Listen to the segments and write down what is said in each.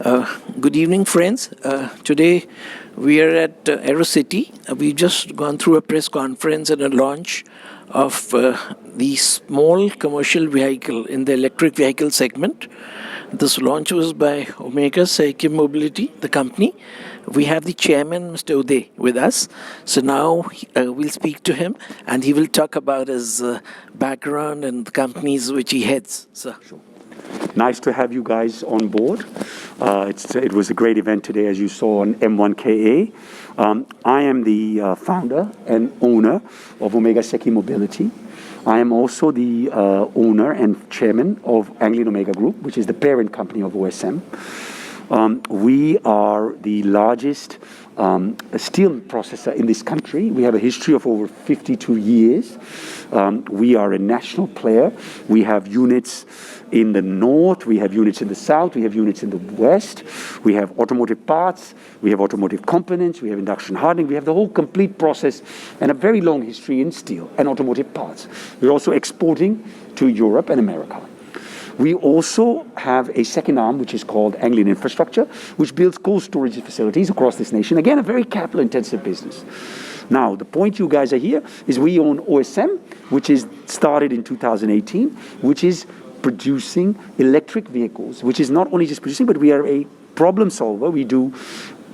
Good evening, friends. Today we are at AeroCity. We've just gone through a press conference and a launch of the small commercial vehicle in the electric vehicle segment. This launch was by Omega Seiki Mobility, the company. We have the chairman, Mr. Uday, with us. So now we'll speak to him and he will talk about his background and the companies which he heads. So. Sure. Nice to have you guys on board. It was a great event today, as you saw on M1KA. I am the founder and owner of Omega Seiki Mobility. I am also the owner and chairman of Anglian Omega Group, which is the parent company of OSM. We are the largest steel processor in this country. We have a history of over 52 years. We are a national player. We have units in the north, we have units in the south, we have units in the west, we have automotive parts, we have automotive components, we have induction hardening, we have the whole complete process and a very long history in steel and automotive parts. We're also exporting to Europe and America. We also have a second arm, which is called Anglian Infrastructure, which builds cold storage facilities across this nation. Again, a very capital-intensive business. Now, the point you guys are here is we own OSM, which is started in 2018, which is producing electric vehicles, which is not only just producing, but we are a problem solver. We do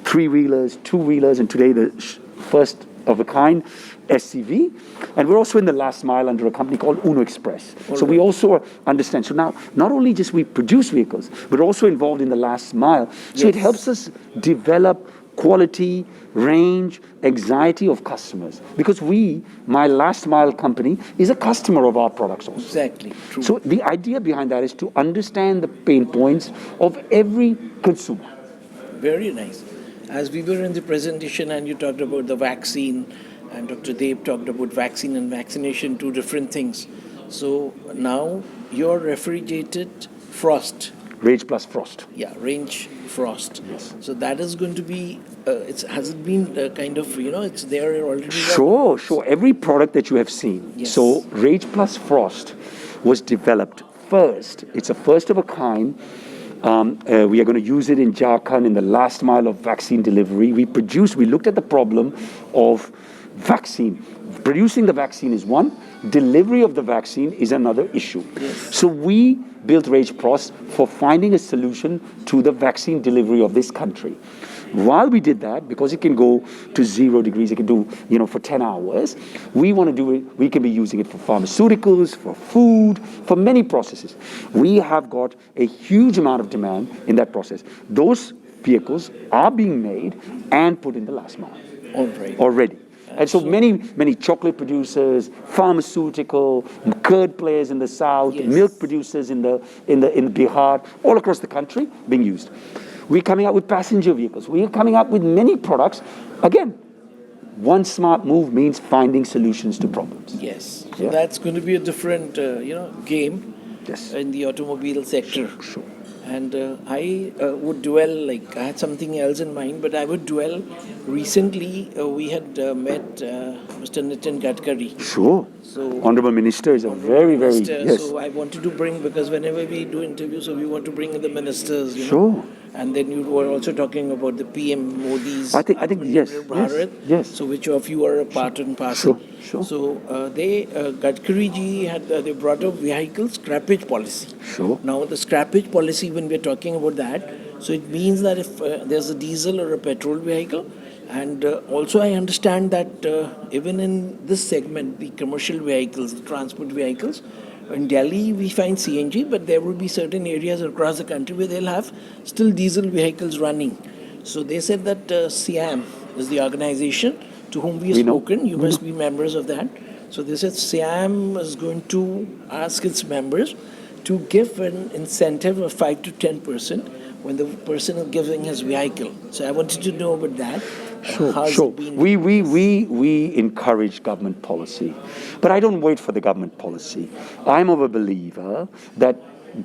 three-wheelers, two-wheelers, and today the first of a kind SCV. And we're also in the last mile under a company called Uno Express. So we also understand. So now, not only just we produce vehicles, but also involved in the last mile. So it helps us develop quality, range, anxiety of customers. Because my last mile company, is a customer of our products also. Exactly. True. So the idea behind that is to understand the pain points of every consumer. Very nice. As we were in the presentation and you talked about the vaccine, and Dr. Dev talked about vaccine and vaccination, two different things. So now your refrigerated frost. Range plus frost. Yeah, range frost. Yes. So that is going to be, has it been kind of, it's there already? Sure. Every product that you have seen. Yes. So Range plus frost was developed first. It's a first of a kind. We are going to use it in Jharkhand in the last mile of vaccine delivery. We looked at the problem of vaccine. Producing the vaccine is one, delivery of the vaccine is another issue. Yes. So we built Range Plus for finding a solution to the vaccine delivery of this country. While we did that, because it can go to 0 degrees, it can do, for 10 hours, we want to do it, we can be using it for pharmaceuticals, for food, for many processes. We have got a huge amount of demand in that process. Those vehicles are being made and put in the last mile. Already. And so many chocolate producers, pharmaceutical, curd players in the south, yes, milk producers in Bihar, all across the country being used. We're coming out with passenger vehicles. We're coming out with many products. Again, one smart move means finding solutions to problems. Yes. So that's going to be a different, game in the automobile sector. Sure. And I would dwell, I had something else in mind, but I would dwell. Recently, we had met Mr. Nitin Gadkari. Sure. So, Honorable Minister is a very, yes. So I wanted to bring, because whenever we do interviews, so we want to bring in the ministers, Sure. And then you were also talking about the PM Modi's I think yes. So which of you are a part and parcel. Sure. So Gadkari ji they brought up vehicle scrappage policy. Sure. Now the scrappage policy, when we're talking about that, so it means that if there's a diesel or a petrol vehicle, and also I understand that even in this segment, the commercial vehicles, the transport vehicles, in Delhi we find CNG, but there will be certain areas across the country where they'll have still diesel vehicles running. So they said that SIAM is the organization to whom we have spoken. You must be members of that. So they said SIAM is going to ask its members to give an incentive of 5 to 10% when the person is giving his vehicle. So I wanted to know about that. Sure. We encourage government policy, but I don't wait for the government policy. I'm of a believer that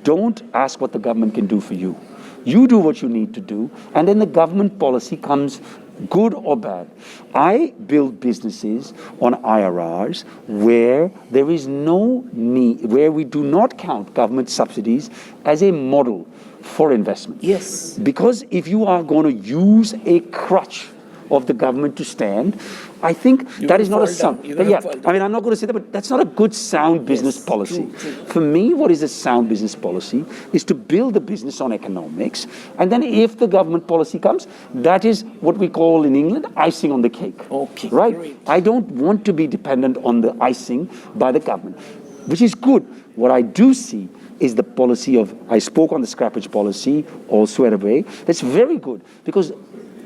don't ask what the government can do for you. You do what you need to do, and then the government policy comes, good or bad. I build businesses on IRRs where there is no need, where we do not count government subsidies as a model for investment. Yes. Because if you are going to use a crutch of the government to stand, I think that is not a sound. Yeah, I mean, I'm not going to say that, but that's not a good sound business policy. True. For me, what is a sound business policy is to build the business on economics, and then if the government policy comes, that is what we call in England icing on the cake. Okay, right? great. I don't want to be dependent on the icing by the government, which is good. What I do see is the policy of, I spoke on the scrappage policy also at a way, that's very good, because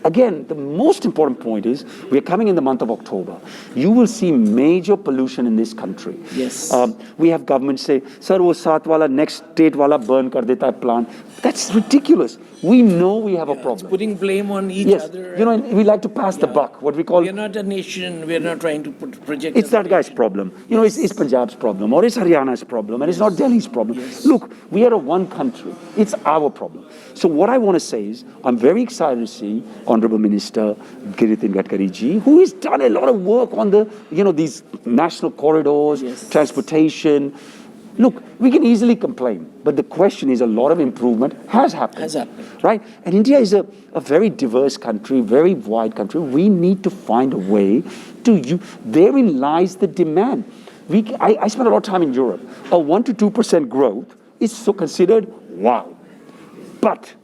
again, the most important point is we're coming in the month of October. You will see major pollution in this country. Yes. We have government say, sir, wo saat wala next state wala burn kar deta hai plant. That's ridiculous. We know we have a problem. It's putting blame on each Yes, other. you know, we like to pass the buck, what we call... We're not a nation, we're not trying to project... It's that guy's problem. You know, it's Punjab's problem, or it's Haryana's problem, and it's not Delhi's problem. Yes. Look, we are a one country. It's our problem. So what I want to say is, I'm very excited to see Honorable Minister Nitin Gadkari ji, who has done a lot of work on the, you know, these national corridors, Yes. transportation. Look, we can easily complain, but the question is a lot of improvement has happened. Right? And India is a very diverse country, very wide country. We need to find a way to therein lies the demand. I spent a lot of time in Europe. A 1 to 2% growth is so considered wow. But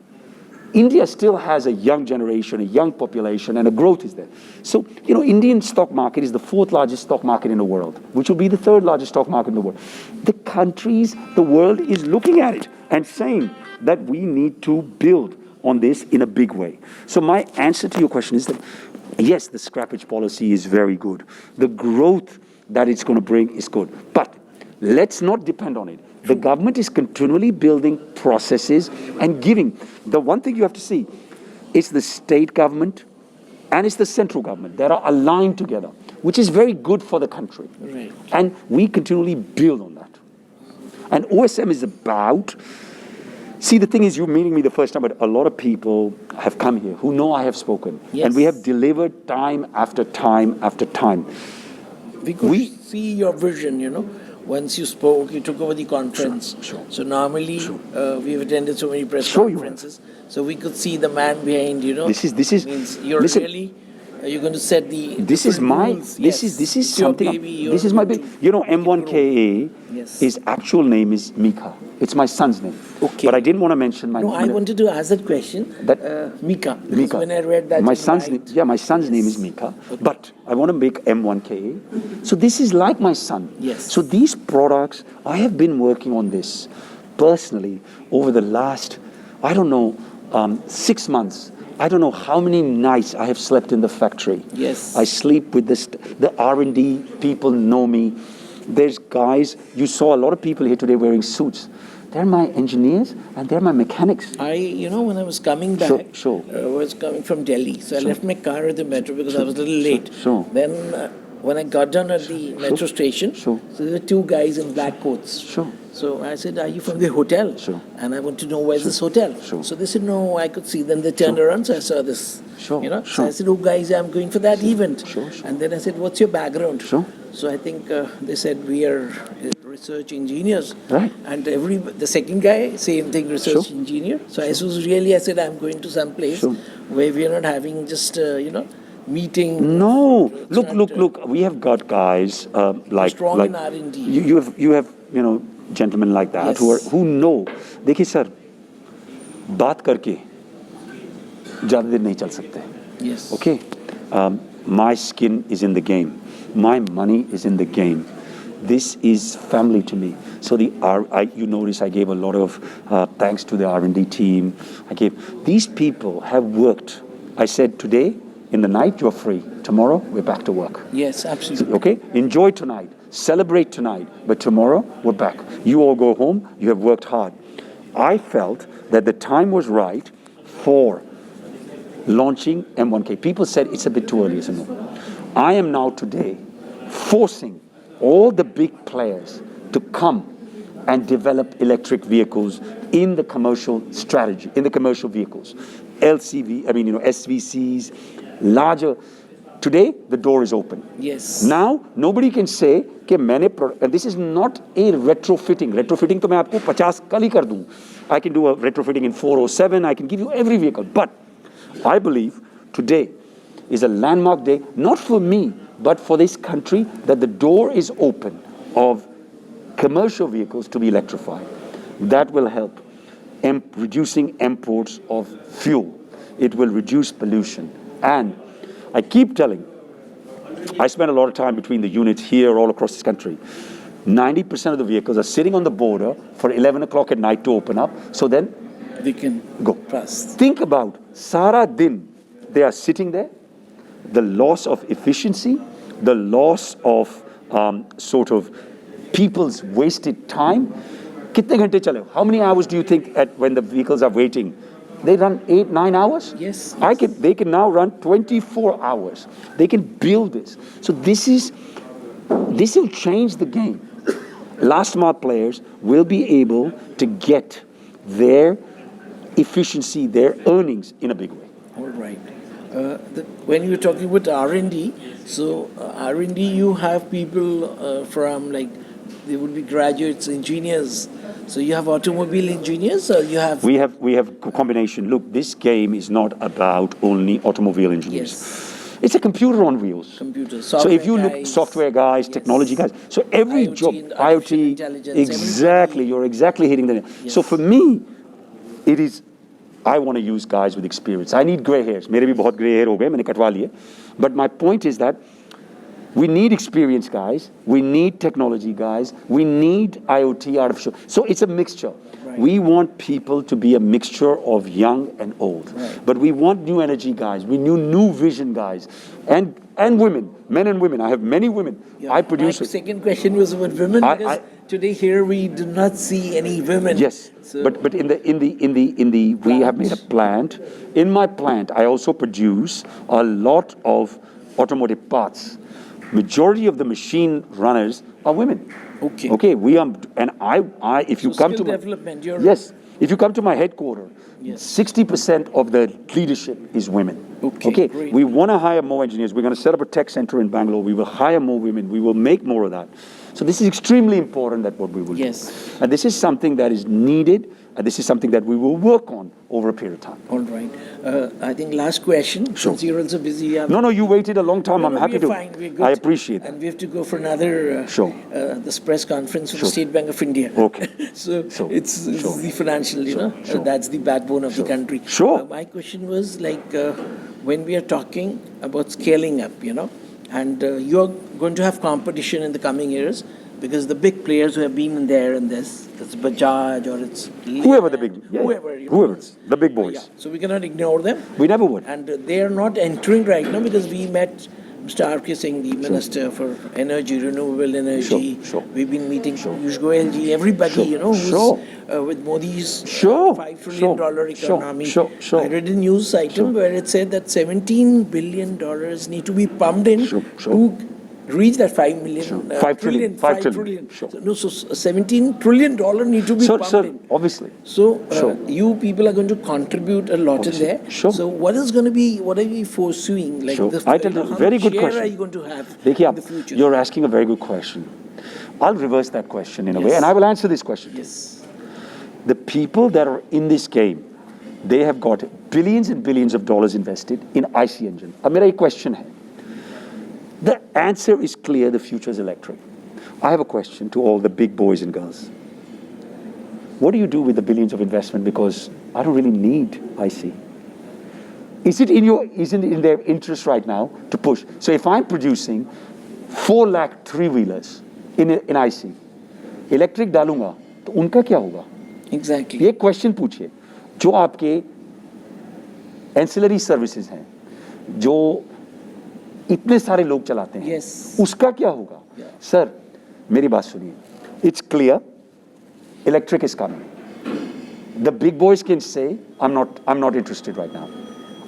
India still has a young generation, a young population, and a growth is there. So, you know, Indian stock market is the 4th largest stock market in the world, which will be the 3rd largest stock market in the world. The countries, the world is looking at it and saying that we need to build on this in a big way. So my answer to your question is that, yes, the scrappage policy is very good. The growth that it's going to bring is good. But let's not depend on it. The government is continually building processes and giving. The one thing you have to see, it's the state government and it's the central government that are aligned together, which is very good for the country. Right. And we continually build on that. And OSM is about, see, the thing is, you're meeting me the first time, but a lot of people have come here who know I have spoken. Yes. And we have delivered time after time after time. We could see your vision, you know. Once you spoke, you took over the conference. Sure. So normally, we've attended so many press Sure you conferences. So we could see the man behind, you know. This is means you're listen, really, you're going to set the this is my rules. this Yes. is It's something your baby, this is my baby. You know, M1KA, Yes. his actual name is Mika. It's my son's name. Okay. But I didn't want to mention my No, name. I wanted to ask that question. Mika. Because Mika. when I read that, my it's son's right. name, my son's name is Mika. But I want to make M1KA. So this is like my son. Yes. So these products, I have been working on this personally over the last, I don't know, 6 months. I don't know how many nights I have slept in the factory. Yes. I sleep with the R&D people know me. There's guys, you saw a lot of people here today wearing suits. They're my engineers and they're my mechanics. You know, when I was coming back, Sure. I was coming from Delhi. So I left my car at the metro because I was a little late. Sure. Then when I got down at the metro station, so there were 2 guys in black coats. Sure. So I said, are you from the hotel? Sure. And I want to know where's this hotel. Sure. So they said, no, I could see. Then they turned around, so I saw this. Sure. You know? So Sure. I said, oh guys, I'm going for that event. Sure. And then I said, what's your background? Sure. So I think they said, we are research engineers. Right. And the second guy, same thing, research Sure. engineer. So I said, I'm going to some place where we are not having just, meeting. No, It's look. We have got guys like strong like in R&D. you have gentlemen like that Yes. who know. देखिए sir, बात करके ज़्यादा देर नहीं चल सकते. Yes. Okay, my skin is in the game. My money is in the game. This is family to me. So you notice I gave a lot of thanks to the R&D team. These people have worked. I said today, in the night, you're free. Tomorrow, we're back to work. Yes, absolutely. Okay? Enjoy tonight. Celebrate tonight. But tomorrow, we're back. You all go home. You have worked hard. I felt that the time was right for launching M1K. People said it's a bit too early. No. I am now today forcing all the big players to come and develop electric vehicles in the commercial vehicles. LCV, SVCs, larger Today, the door is open. Yes. Now, nobody can say कि मैंने and this is not a retrofitting. Retrofitting तो मैं आपको 50 कल ही कर दूँ. I can do a retrofitting in 407. I can give you every vehicle. But I believe today is a landmark day, not for me, but for this country, that the door is open of commercial vehicles to be electrified. That will help reducing imports of fuel. It will reduce pollution. And I keep telling, I spend a lot of time between the units here all across this country. 90% of the vehicles are sitting on the border for 11 o'clock at night to open up. So then They can go. pass. Think about Sara Din. They are sitting there. The loss of efficiency, the loss of sort of people's wasted time. कितने घंटे चले? How many hours do you think when the vehicles are waiting? They run 8, 9 hours? Yes. They can now run 24 hours. They can build this. So this will change the game. Last mile players will be able to get their efficiency, their earnings in a big way. All right. When you were talking about R&D, so R&D, you have people from like, they would be graduates, engineers. So you have automobile engineers, or you have... We have a combination. Look, this game is not about only automobile engineers. Yes. It's a computer on wheels. Computers, So if you look, software guys, yes. technology guys, so every IoT, job, artificial IoT, intelligence, exactly, everybody. you're exactly hitting the nail. Yes. So for me, it is, I want to use guys with experience. I need gray hairs. मेरे भी बहुत gray hair हो गए, मैंने कटवा लिए. But my point is that we need experienced guys. We need technology guys. We need IoT, artificial. So it's a mixture. Right. We want people to be a mixture of young and old. Right. But we want new energy guys. We need new vision guys. And women, men and women. I have many women. Yeah. I produce My it. second question was about women, because today here we do not see any women. Yes, So but in the we have made a plant. In my plant, I also produce a lot of automotive parts. Majority of the machine runners are women. Okay. Okay, we are, and I if you So come skill to development, you're... yes, if you come to my headquarters, Yes. 60% of the leadership is women. Okay, great. We want to hire more engineers. We're going to set up a tech center in Bangalore. We will hire more women. We will make more of that. So this is extremely important that what we will Yes. do. And this is something that is needed, and this is something that we will work on over a period of time. All right. I think last question, Sure. since you're also busy. You have... No, you waited a long time. No, I'm no, happy we're to. fine. We're good. I appreciate that. And we have to go for another Sure. this press conference for Sure. the State Bank of India. Okay. So Sure. it's Sure. the financial, Sure. Sure. that's the backbone of the country. Sure. My question was like, when we are talking about scaling up, and you're going to have competition in the coming years, because the big players who have been in there and this, it's Bajaj or it's... Whoever the big, whoever. whoever, the big boys. Yeah. So we cannot ignore them. We never would. And they are not entering right now, because we met Mr. R.K. Singh, the Minister for Energy, Renewable Energy. Sure. We've been meeting Piyush Goyal ji, everybody, who's with Modi's $5 trillion economy. Sure. I read a news item where it said that $17 billion need to be pumped in to reach that 5 million, 5 trillion. 5 trillion. Sure. So $17 trillion need to be pumped in. Obviously. So you people are going to contribute a lot in there. Sure. So what is going to be, what are you foreseeing? Like I tell you, very good question. How much share are you going to have Dekhiye, in the future? You're asking a very good question. I'll reverse that question in a way, Yes. and I will answer this question. Yes. The people that are in this game, they have got billions and billions of dollars invested in IC engine. अब मेरा एक question है. The answer is clear, the future is electric. I have a question to all the big boys and girls. What do you do with the billions of investment? Because I don't really need IC. Isn't it in their interest right now to push? So if I'm producing 4 lakh three-wheelers in IC, electric डालूंगा, तो उनका क्या होगा? Exactly. ये question पूछिए, जो आपके ancillary services हैं, जो इतने सारे लोग चलाते हैं, Yes. उसका क्या होगा? Sir, मेरी बात सुनिए. It's clear, electric is coming. The big boys can say, I'm not interested right now.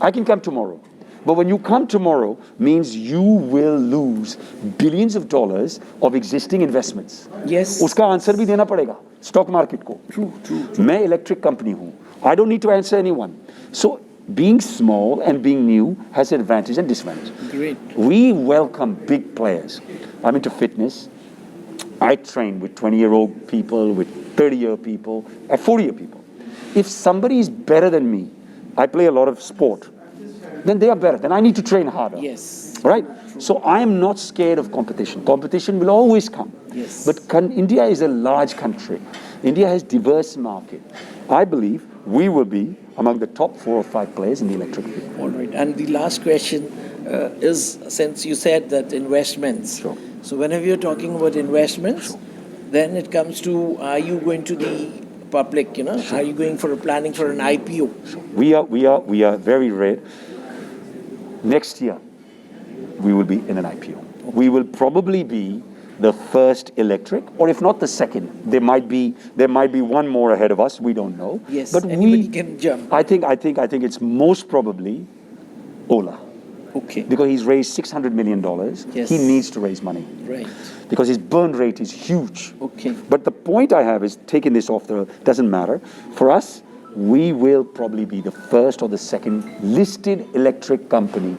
I can come tomorrow. But when you come tomorrow, means you will lose billions of dollars of existing investments. Yes. उसका answer भी देना पड़ेगा stock market को. True. मैं electric company हूँ. I don't need to answer anyone. So being small and being new has an advantage and disadvantage. Great. We welcome big players. I'm into fitness. I train with 20-year-old people, with 30-year people, and 40-year people. If somebody is better than me, I play a lot of sport, then they are better. Then I need to train harder. Yes. Right? So I am not scared of competition. Competition will always come. Yes. But India is a large country. India has diverse market. I believe we will be among the top 4 or 5 players in the electric field. All right. And the last question is, since you said that investments. Sure. So whenever you're talking about investments, then it comes to, are you going to the public, Are you going for planning for an IPO? We are very red. Next year, we will be in an IPO. Okay. We will probably be the first electric, or if not the second. There might be one more ahead of us. We don't know. Yes, but anybody can jump. I think it's most probably Ola. Okay. Because he's raised $600 million. Yes. He needs to raise money. Right. Because his burn rate is huge. Okay. But the point I have is, taking this off doesn't matter. For us, we will probably be the first or the second listed electric company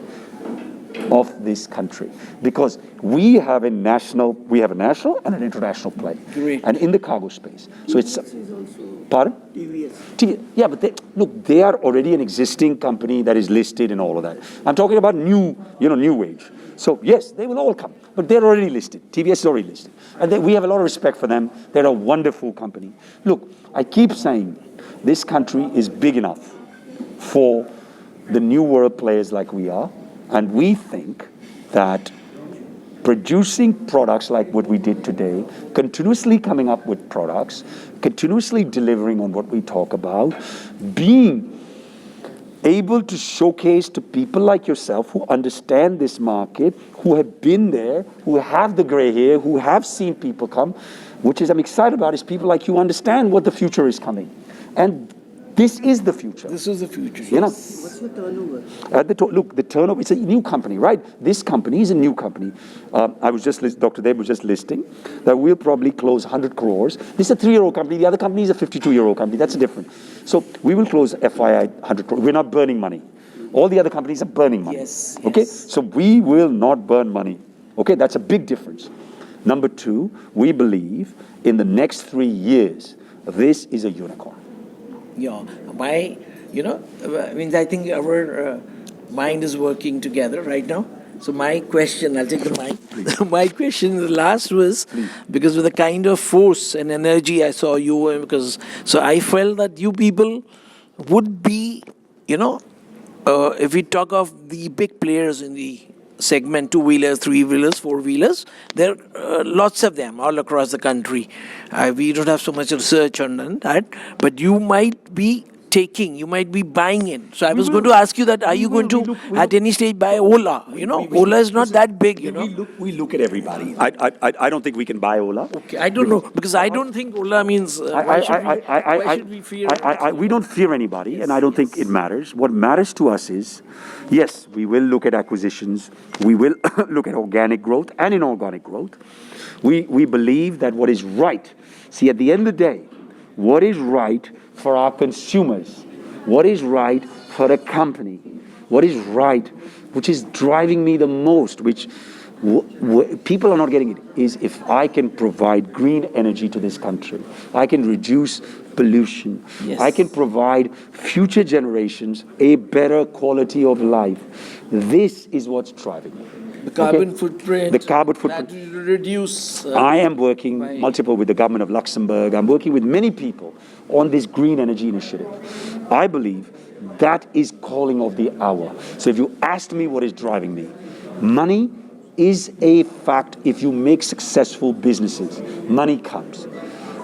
of this country, because we have a national and an international play. Great. And in the cargo space. So it's pardon? TVS. Yeah, but they are already an existing company that is listed and all of that. I'm talking about new age. So yes, they will all come, but they're already listed. TVS is already listed, and we have a lot of respect for them. They're a wonderful company. Look, I keep saying this country is big enough for the new world players like we are. And we think that producing products like what we did today, continuously coming up with products, continuously delivering on what we talk about, being able to showcase to people like yourself who understand this market, who have been there, who have the gray hair, who have seen people come, which is I'm excited about, is people like you understand what the future is coming. And this is the future. This is the future. Yes. What's the turnover? Look, the turnover, it's a new company, right? This company is a new company. Dr. Deb was just listing that we'll probably close 100 crores. This is a 3-year-old company. The other company is a 52-year-old company. That's different. So we will close FYI 100 crores. We're not burning money. All the other companies are burning money. Yes. Okay? So we will not burn money. Okay? That's a big difference. Number 2, we believe in the next 3 years, this is a unicorn. Yeah, I think our mind is working together right now. So my question, I'll take the mic. My question, the last was, because with the kind of force and energy I saw you, so I felt that you people would be, if we talk of the big players in the segment, 2-wheelers, 3-wheelers, 4-wheelers, there are lots of them all across the country. We don't have so much research on that, but you might be buying in. So I was going to ask you that, are you going to at any stage buy Ola? Ola is not that big, We look at everybody. I don't think we can buy Ola. Okay, I don't know, because I don't think Ola means, why should we fear? We don't fear anybody, and I don't think it matters. What matters to us is, yes, we will look at acquisitions. We will look at organic growth and inorganic growth. We believe that what is right, see, at the end of the day, what is right for our consumers, what is right for a company, what is right, which is driving me the most, which people are not getting it, is if I can provide green energy to this country, I can reduce pollution, yes. I can provide future generations a better quality of life. This is what's driving me. The carbon footprint. The carbon footprint. That will reduce. I am working multiple with the government of Luxembourg. I'm working with many people on this green energy initiative. I believe that is calling of the hour. So if you asked me what is driving me, money is a fact. If you make successful businesses, money comes.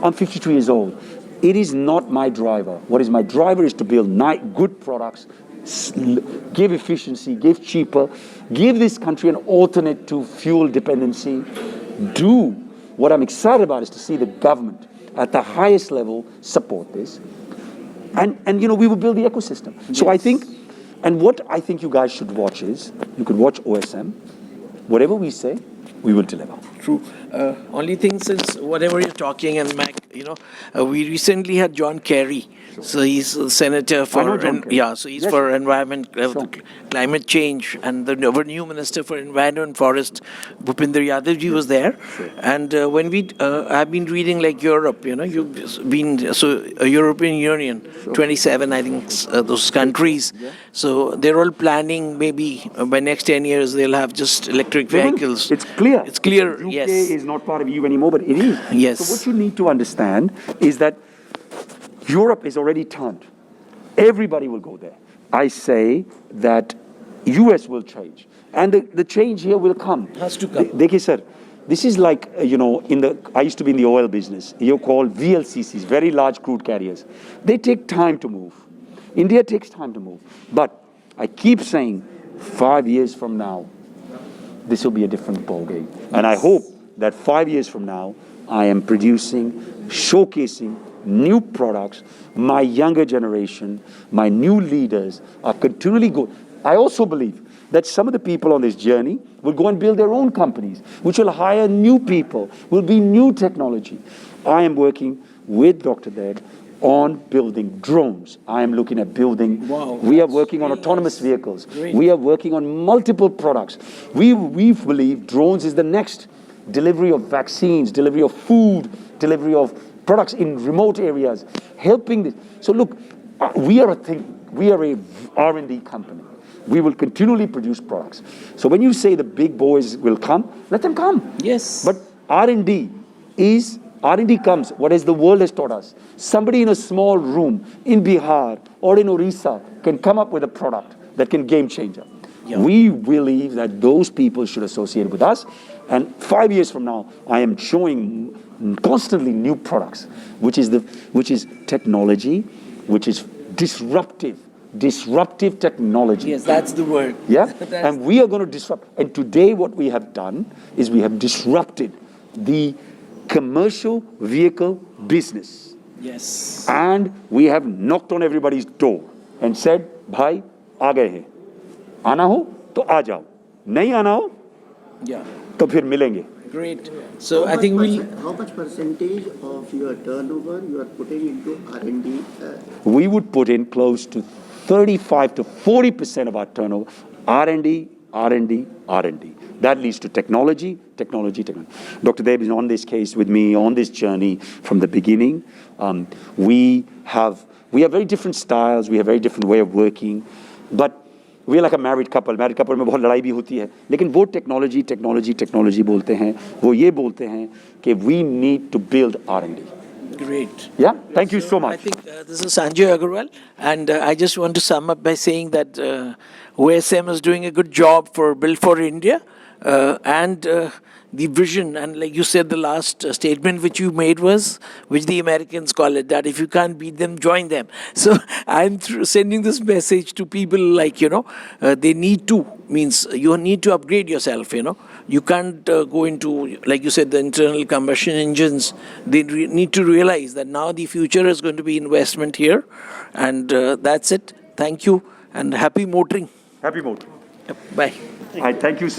I'm 52 years old. It is not my driver. What is my driver is to build good products, give efficiency, give cheaper, give this country an alternate to fuel dependency. What I'm excited about is to see the government at the highest level support this. And we will build the ecosystem. Yes. So I think, and what I think you guys should watch is, you could watch OSM. Whatever we say, we will deliver. True. Only thing since whatever you're talking and Mac, we recently had John Kerry. So he's a senator for know John Kerry. yeah. So he's for environment, climate change, and our new minister for environment and forest, Bhupinder Yadav ji was there. And when I've been reading like Europe, you've been European Union, 27, I think those countries. So they're all planning maybe by next 10 years they'll have just electric vehicles. It's clear. It's clear. UK Yes. is not part of EU anymore, but it is. Yes. So what you need to understand is that Europe is already turned. Everybody will go there. I say that US will change. And the change here will come. Has to come. Dekhiye sir, this is like, I used to be in the oil business. You're called VLCCs, very large crude carriers. They take time to move. India takes time to move. But I keep saying, 5 years from now, this will be a different ballgame. And I hope that 5 years from now, I am producing, showcasing new products. My younger generation, my new leaders are continually going. I also believe that some of the people on this journey will go and build their own companies, which will hire new people, will be new technology. I am working with Dr. Deb on building drones. I am looking at building. Wow, we are working on autonomous vehicles. Great. We are working on multiple products. We believe drones is the next delivery of vaccines, delivery of food, delivery of products in remote areas, helping this. So look, we are a R&D company. We will continually produce products. So when you say the big boys will come, let them come. Yes. But R&D comes, what is the world has taught us. Somebody in a small room in Bihar or in Orissa can come up with a product that can game changer. Yeah. We believe that those people should associate with us. And 5 years from now, I am showing constantly new products, which is technology, which is disruptive technology. Yes, that's the word. Yeah, and we are going to disrupt. And today what we have done is we have disrupted the commercial vehicle business. Yes. And we have knocked on everybody's door and said, bhai, aa gaye hai. Aana ho, to aa jao. Nahi aana ho, Yeah. to phir milenge. Great. So I think How much percentage of your turnover you are putting into R&D? We would put in close to 35 to 40% of our turnover, R&D. That leads to technology. Dr. Deb is on this case with me, on this journey from the beginning. We have very different styles, we have very different way of working, but we are like a married couple. Married couple में बहुत लड़ाई भी होती है, लेकिन वो technology बोलते हैं, वो ये बोलते हैं कि we need to build R&D. great. Yeah, thank you so much. I think this is Sanjay Agrawal, and I just want to sum up by saying that OSM is doing a good job for Build for India, and the vision, and like you said, the last statement which you made was, which the Americans call it, that if you can't beat them, join them. So I'm sending this message to people like, they need to, means you need to upgrade yourself, You can't go into, like you said, the internal combustion engines. They need to realize that now the future is going to be investment here. And that's it. Thank you and happy motoring. Happy motor. Yep, bye. I thank you.